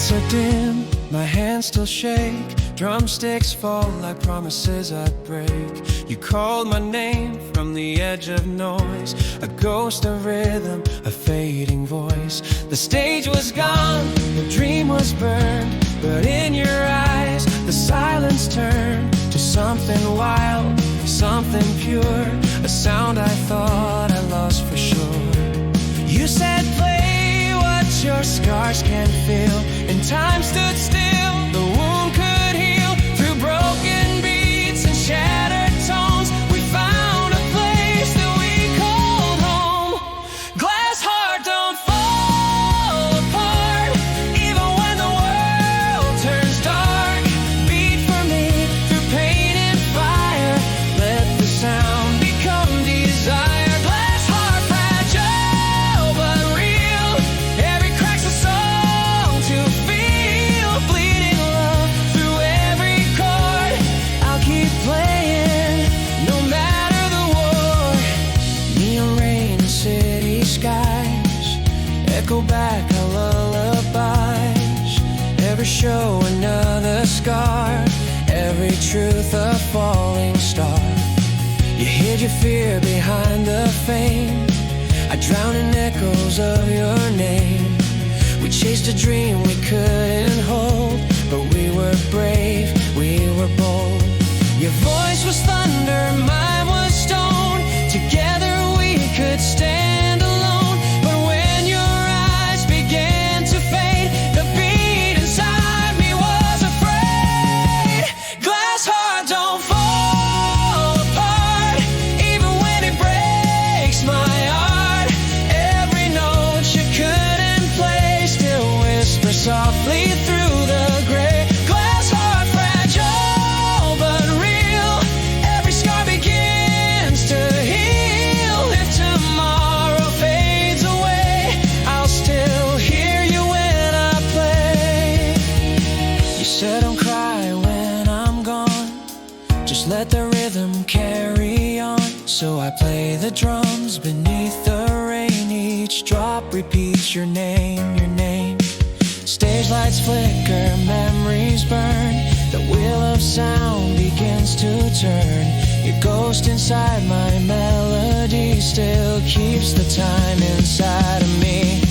lights are dim, my hands still shake. Drumsticks fall like promises I'd break. You called my name from the edge of noise, a ghost of rhythm, a fading voice. The stage was gone, the dream was burned, but in your eyes the silence turned to something wild, something pure, a sound I thought I lost for sure. You said play what your scars can feel, and time stood still, the wound could heal. Through broken beats and shattered tones, we found a place that we called home. Glass heart, don't fall apart, even when the world turns dark. Beat for me through pain and fire, let the sound become desire. Glass heart, fragile but real, every crack's a song to feel. Bleeding love through every chord, I'll keep playing no matter the war. Neon rain and city skies echo back our lullabies. Every show another scar, every truth a falling star. You hid your fear behind the fame, I drown in echoes of your name. We chased a dream we couldn't hold, but we were brave, we were bold. Your voice was thunder, mine was stone. Together we could stand alone. But when your eyes began to fade, the beat inside me was afraid. Glass heart, don't fall apart, even when it breaks my heart. Every note you couldn't play still whisper softly through the gray. Glass heart, fragile but real, every scar begins to heal. If tomorrow fades away, I'll still hear you when I play. You said don't cry when I'm gone, just let the rhythm carry on. So I play the drums beneath the rain, each drop repeats your name, your name. Stage lights flicker, memories burn, the wheel of sound begins to turn. Your ghost inside my melody still keeps the time inside of me.